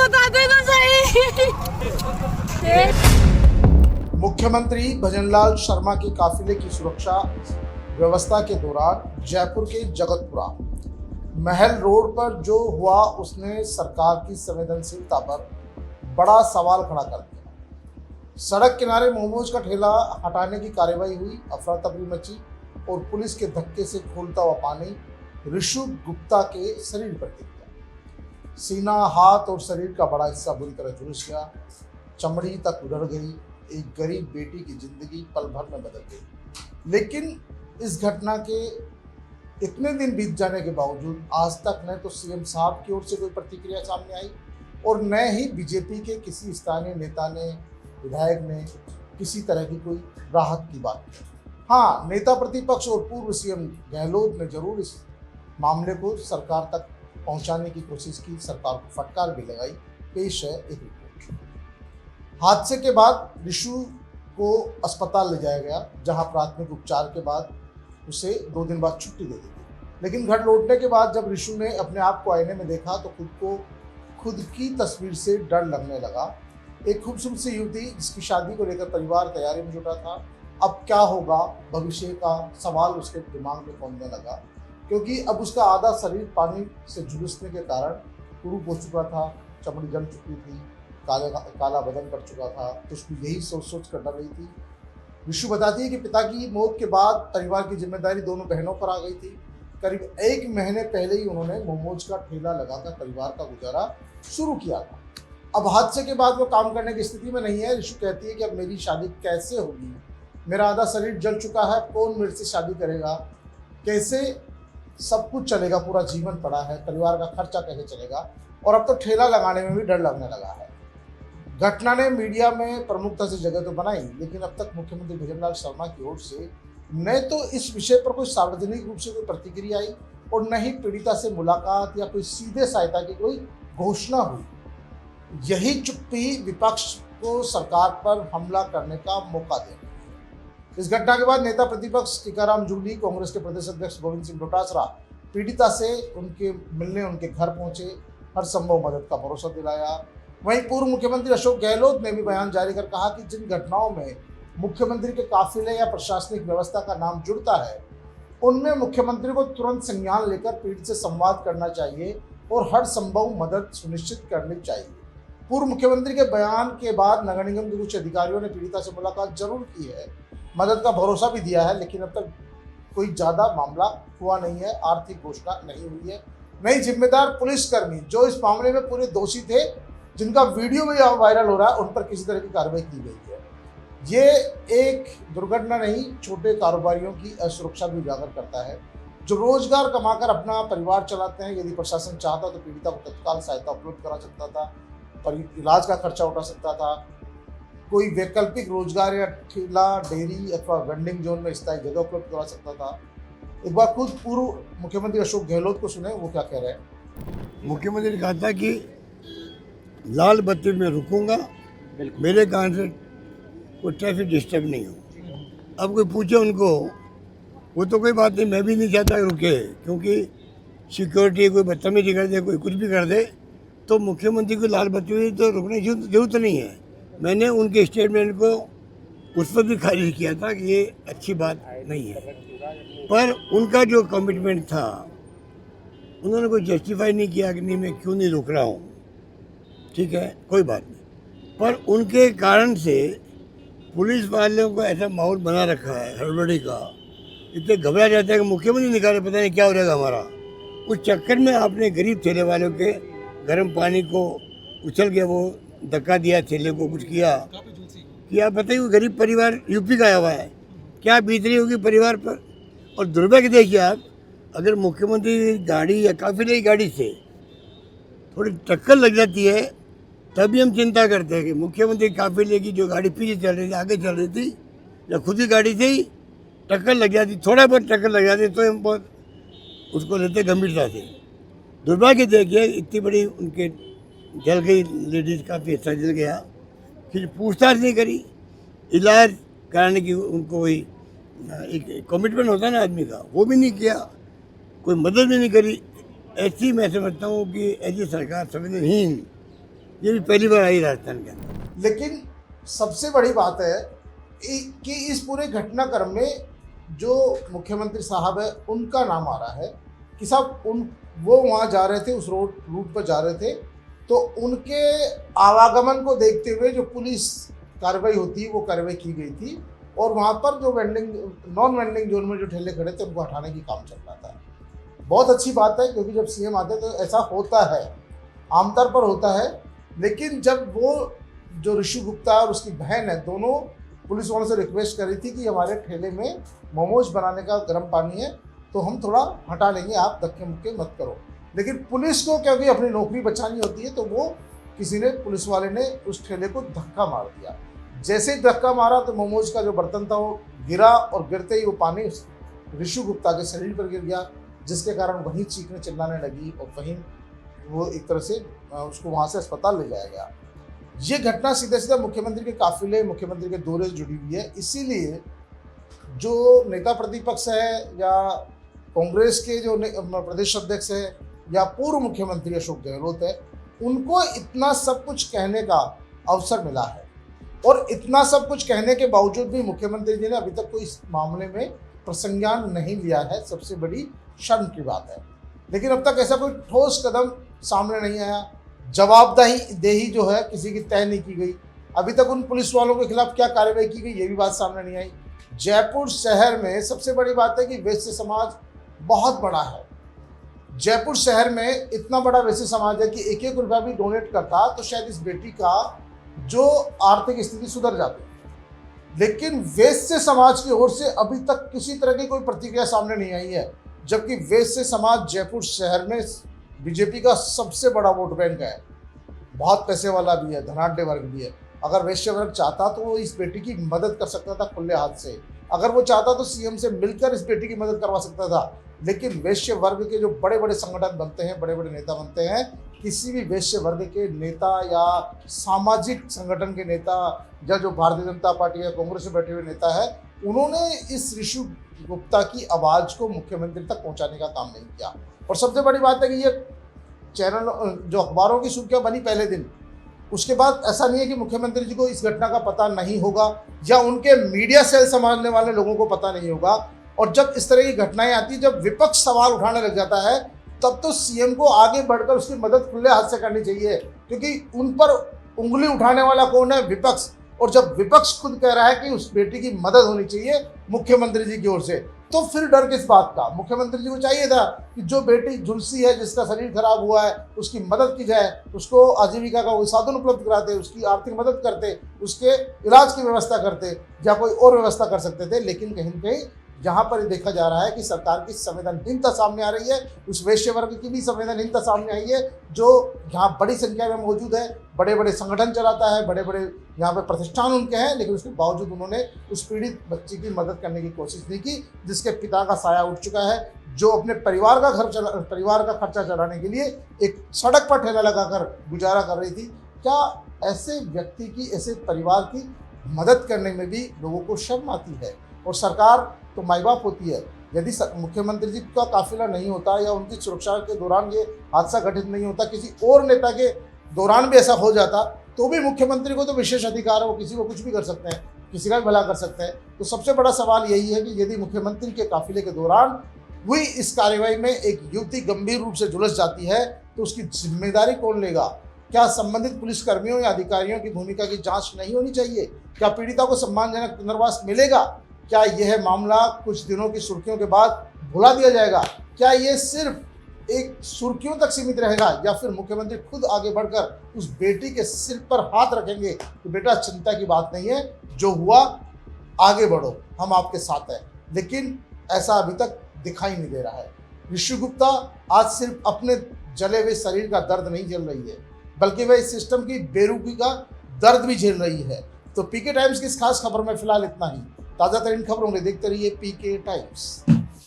बता दे तो सही। मुख्यमंत्री भजनलाल शर्मा के काफिले की सुरक्षा व्यवस्था के दौरान जयपुर के जगतपुरा महल रोड पर जो हुआ उसने सरकार की संवेदनशीलता पर बड़ा सवाल खड़ा कर दिया। सड़क किनारे मोमोज का ठेला हटाने की कार्रवाई हुई, अफरा तफरी मची और पुलिस के धक्के से खोलता हुआ पानी ऋषु गुप्ता के शरीर पर गिर गया। सीना, हाथ और शरीर का बड़ा हिस्सा बुरी तरह झुलस गया, चमड़ी तक उधड़ गई। एक गरीब बेटी की जिंदगी पल भर में बदल गई। लेकिन इस घटना के इतने दिन बीत जाने के बावजूद आज तक न तो सीएम साहब की ओर से कोई प्रतिक्रिया सामने आई और न ही बीजेपी के किसी स्थानीय नेता ने, विधायक ने किसी तरह की कोई राहत की बात की। हाँ, नेता प्रतिपक्ष और पूर्व सीएम गहलोत ने जरूर इस मामले को सरकार तक पहुंचाने की कोशिश की, सरकार को फटकार भी लगाई। पेश है एक रिपोर्ट। हादसे के बाद ऋषु को अस्पताल ले जाया गया, जहां प्राथमिक उपचार के बाद उसे 2 दिन बाद छुट्टी दे दी गई। लेकिन घर लौटने के बाद जब ऋषु ने अपने आप को आईने में देखा तो खुद की तस्वीर से डर लगने लगा। एक खूबसूरत सी युवती जिसकी शादी को लेकर परिवार तैयारी में जुटा था, अब क्या होगा भविष्य का सवाल उसके दिमाग में घूमने लगा, क्योंकि अब उसका आधा शरीर पानी से झुलसने के कारण कुरूप हो चुका था, चमड़ी जल चुकी थी, काला बदन कर चुका था। तो उसको यही सोच कर डर रही थी। ऋषु बताती है कि पिता की मौत के बाद परिवार की जिम्मेदारी दोनों बहनों पर आ गई थी। करीब 1 महीने पहले ही उन्होंने मोमोज का ठेला लगाकर परिवार का गुजारा शुरू किया था। अब हादसे के बाद वो काम करने की स्थिति में नहीं है। ऋषु कहती है कि अब मेरी शादी कैसे होगी, मेरा आधा शरीर जल चुका है, कौन मेरे से शादी करेगा, कैसे सब कुछ चलेगा, पूरा जीवन पड़ा है, परिवार का खर्चा कैसे चलेगा, और अब तो ठेला लगाने में भी डर लगने लगा है। घटना ने मीडिया में प्रमुखता से जगह तो बनाई, लेकिन अब तक मुख्यमंत्री भजनलाल शर्मा की ओर से न तो इस विषय पर कोई सार्वजनिक रूप से कोई प्रतिक्रिया आई और न ही पीड़िता से मुलाकात या कोई सीधे सहायता की कोई घोषणा हुई। यही चुप्पी विपक्ष को सरकार पर हमला करने का मौका दे रही है। इस घटना के बाद नेता प्रतिपक्ष टीकाराम जूली, कांग्रेस के प्रदेश अध्यक्ष गोविंद सिंह डोटासरा पीड़िता से उनके मिलने उनके घर पहुंचे, हर संभव मदद का भरोसा दिलाया। वहीं पूर्व मुख्यमंत्री अशोक गहलोत ने भी बयान जारी कर कहा कि जिन घटनाओं में मुख्यमंत्री के काफिले या प्रशासनिक व्यवस्था का नाम जुड़ता है, उनमें मुख्यमंत्री को तुरंत संज्ञान लेकर पीड़ित से संवाद करना चाहिए और हर संभव मदद सुनिश्चित करनी चाहिए। पूर्व मुख्यमंत्री के बयान के बाद नगर निगम के कुछ अधिकारियों ने पीड़िता से मुलाकात जरूर की है, मदद का भरोसा भी दिया है, लेकिन अब तक कोई ज्यादा मामला हुआ नहीं है, आर्थिक घोषणा नहीं हुई है। नई जिम्मेदार पुलिसकर्मी जो इस मामले में पूरे दोषी थे, जिनका वीडियो भी वायरल हो रहा है, उन पर किसी तरह की कार्रवाई की गई है। ये एक दुर्घटना नहीं, छोटे कारोबारियों की असुरक्षा भी उजागर करता है, जो रोजगार कमाकर अपना परिवार चलाते हैं। यदि प्रशासन चाहता तो पीड़िता को तत्काल सहायता उपलब्ध करा सकता था, पर इलाज का खर्चा उठा सकता था, कोई वैकल्पिक रोजगार या ठेला, डेयरी अथवा वेंडिंग जोन में स्थायी जगह उपलब्ध करा सकता था। एक बार खुद पूर्व मुख्यमंत्री अशोक गहलोत को सुने, वो क्या कह रहे हैं। मुख्यमंत्री ने कहा था कि लाल बत्ती में रुकूंगा, मेरे कारण से कोई ट्रैफिक डिस्टर्ब नहीं हो। अब कोई पूछे उनको, वो तो कोई बात नहीं, मैं भी नहीं चाहता रुके, क्योंकि सिक्योरिटी कोई बदतमीजी कर दे, कोई कुछ भी कर दे, तो मुख्यमंत्री को लाल बत्ती में तो रुकने की जरूरत नहीं है। मैंने उनके स्टेटमेंट को उस पर भी खारिज किया था कि ये अच्छी बात नहीं है, पर उनका जो कमिटमेंट था उन्होंने कोई जस्टिफाई नहीं किया कि नहीं मैं क्यों नहीं रुक रहा हूँ। ठीक है, कोई बात नहीं, पर उनके कारण से पुलिस वालों को ऐसा माहौल बना रखा है हड़बड़ी का, इतने घबरा जाते हैं कि मुख्यमंत्री निकाले, पता नहीं क्या हो जाएगा हमारा। उस चक्कर में आपने गरीब ठेले वालों के गर्म पानी को उछल के वो धक्का दिया, ठेले को कुछ किया कि आप बताइए, वो गरीब परिवार यूपी का आया हुआ है, क्या बीत रही होगी परिवार पर। और दुर्भाग्य देखिए आप, अगर मुख्यमंत्री गाड़ी या काफिले की गाड़ी से थोड़ी टक्कर लग जाती है, तभी हम चिंता करते हैं कि मुख्यमंत्री काफिले की जो गाड़ी पीछे चल रही थी, आगे चल रही थी, या खुद की गाड़ी से ही टक्कर लग जाती, थोड़ा बहुत टक्कर लग जाती, तो हम बहुत उसको लेते गंभीरता से। दुर्भाग्य देखिए, इतनी बड़ी उनके जल गई, लेडीज़ काफ़ी अच्छा जल गया, फिर पूछताछ नहीं करी, इलाज कराने की उनको कोई एक कमिटमेंट होता है ना आदमी का, वो भी नहीं किया, कोई मदद भी नहीं करी। ऐसी मैं समझता हूँ कि ऐसी सरकार संवेदनहीन ये भी पहली बार आई राजस्थान के अंदर। लेकिन सबसे बड़ी बात है कि इस पूरे घटनाक्रम में जो मुख्यमंत्री साहब है उनका नाम आ रहा है कि साहब वो वहाँ जा रहे थे, उस रूट पर जा रहे थे, तो उनके आवागमन को देखते हुए जो पुलिस कार्रवाई होती है वो कार्रवाई की गई थी और वहाँ पर जो नॉन वेंडिंग जोन में जो ठेले खड़े थे उनको हटाने की काम चल रहा था। बहुत अच्छी बात है, क्योंकि जब सीएम आते हैं तो ऐसा होता है, आमतौर पर होता है। लेकिन जब वो जो ऋषि गुप्ता और उसकी बहन है, दोनों पुलिस वालों से रिक्वेस्ट करी थी कि हमारे ठेले में मोमोज बनाने का गर्म पानी है तो हम थोड़ा हटा लेंगे, आप धक्के मुक्के मत करो। लेकिन पुलिस को क्योंकि अपनी नौकरी बचानी होती है तो वो किसी ने, पुलिस वाले ने उस ठेले को धक्का मार दिया। जैसे ही धक्का मारा तो मोमोज का जो बर्तन था वो गिरा और गिरते ही वो पानी ऋषि गुप्ता के शरीर पर गिर गया, जिसके कारण वहीं चीखने चिल्लाने लगी और वहीं वो एक तरह से उसको वहाँ से अस्पताल ले जाया गया। ये घटना सीधे सीधा मुख्यमंत्री के काफिले, मुख्यमंत्री के दौरे से जुड़ी हुई है। इसीलिए जो नेता प्रतिपक्ष है या कांग्रेस के जो प्रदेश अध्यक्ष है या पूर्व मुख्यमंत्री अशोक गहलोत है, उनको इतना सब कुछ कहने का अवसर मिला है और इतना सब कुछ कहने के बावजूद भी मुख्यमंत्री जी ने अभी तक कोई इस मामले में प्रसंज्ञान नहीं लिया है। सबसे बड़ी शर्म की बात है। लेकिन अब तक ऐसा कोई ठोस कदम सामने नहीं आया। जवाबदेही जो है किसी की तय नहीं की गई। अभी तक उन पुलिस वालों के खिलाफ क्या कार्रवाई की गई ये भी बात सामने नहीं आई। जयपुर शहर में सबसे बड़ी बात है कि वैश्य समाज बहुत बड़ा है। जयपुर शहर में इतना बड़ा वैश्य समाज है कि एक एक रुपया भी डोनेट करता तो शायद इस बेटी का जो आर्थिक स्थिति सुधर जाती। लेकिन वैश्य समाज की ओर से अभी तक किसी तरह की कोई प्रतिक्रिया सामने नहीं आई है, जबकि वैश्य समाज जयपुर शहर में बीजेपी का सबसे बड़ा वोट बैंक है, बहुत पैसे वाला भी है, धनाढ्य वर्ग भी है। अगर वैश्य वर्ग चाहता तो वो इस बेटी की मदद कर सकता था खुले हाथ से। अगर वो चाहता तो सीएम से मिलकर इस बेटी की मदद करवा सकता था। लेकिन वैश्य वर्ग के जो बड़े बड़े संगठन बनते हैं, बड़े बड़े नेता बनते हैं, किसी भी वैश्य वर्ग के नेता या सामाजिक संगठन के नेता या जो भारतीय जनता पार्टी या कांग्रेस में बैठे हुए नेता है, उन्होंने इस ऋषि गुप्ता की आवाज़ को मुख्यमंत्री तक पहुंचाने का काम नहीं किया। और सबसे बड़ी बात है कि ये चैनल जो अखबारों की सुर्खियां बनी पहले दिन, उसके बाद ऐसा नहीं है कि मुख्यमंत्री जी को इस घटना का पता नहीं होगा या उनके मीडिया सेल संभालने वाले लोगों को पता नहीं होगा। और जब इस तरह की घटनाएं आती है, जब विपक्ष सवाल उठाने लग जाता है, तब तो सीएम को आगे बढ़कर उसकी मदद खुले हाथ से करनी चाहिए, क्योंकि उन पर उंगली उठाने वाला कौन है? विपक्ष। और जब विपक्ष खुद कह रहा है कि उस बेटी की मदद होनी चाहिए मुख्यमंत्री जी की ओर से, तो फिर डर किस बात का? मुख्यमंत्री जी को चाहिए था कि जो बेटी झुलसी है, जिसका शरीर खराब हुआ है, उसकी मदद की जाए, उसको आजीविका का कोई साधन उपलब्ध कराते, उसकी आर्थिक मदद करते, उसके इलाज की व्यवस्था करते या कोई और व्यवस्था कर सकते थे। लेकिन कहीं न कहीं जहाँ पर देखा जा रहा है कि सरकार की संवेदनहीनता सामने आ रही है, उस वैश्य वर्ग की भी संवेदनहीनता सामने आई है, जो यहाँ बड़ी संख्या में मौजूद है, बड़े बड़े संगठन चलाता है, बड़े बड़े यहाँ पे प्रतिष्ठान उनके हैं, लेकिन उसके बावजूद उन्होंने उस पीड़ित बच्ची की मदद करने की कोशिश नहीं की, जिसके पिता का साया उठ चुका है, जो अपने परिवार का खर्चा चलाने के लिए एक सड़क पर ठेला लगाकर गुजारा कर रही थी। क्या ऐसे व्यक्ति की, ऐसे परिवार की मदद करने में भी लोगों को शर्म आती है? और सरकार तो माई बाप होती है। यदि मुख्यमंत्री जी का काफिला नहीं होता या उनकी सुरक्षा के दौरान ये हादसा घटित नहीं होता, किसी और नेता के दौरान भी ऐसा हो जाता, तो भी मुख्यमंत्री को तो विशेष अधिकार है, वो किसी को कुछ भी कर सकते हैं, किसी का भी भला कर सकते हैं। तो सबसे बड़ा सवाल यही है कि यदि मुख्यमंत्री के काफिले के दौरान हुई इस कार्रवाई में एक युवती गंभीर रूप से झुलस जाती है, तो उसकी जिम्मेदारी कौन लेगा? क्या संबंधित पुलिसकर्मियों या अधिकारियों की भूमिका की जांच नहीं होनी चाहिए? क्या पीड़िता को सम्मानजनक पुनर्वास मिलेगा? क्या यह मामला कुछ दिनों की सुर्खियों के बाद भुला दिया जाएगा? क्या ये सिर्फ एक सुर्खियों तक सीमित रहेगा या फिर मुख्यमंत्री खुद आगे बढ़कर उस बेटी के सिर पर हाथ रखेंगे कि बेटा चिंता की बात नहीं है, जो हुआ आगे बढ़ो, हम आपके साथ हैं? लेकिन ऐसा अभी तक दिखाई नहीं दे रहा है। ऋषि गुप्ता आज सिर्फ अपने जले हुए शरीर का दर्द नहीं झेल रही है, बल्कि वह इस सिस्टम की बेरुखी का दर्द भी झेल रही है। तो पीके टाइम्स की इस खास खबर में फिलहाल इतना ही। ताज़ा तरीन खबरों के लिए देखते रहिए पीके टाइम्स।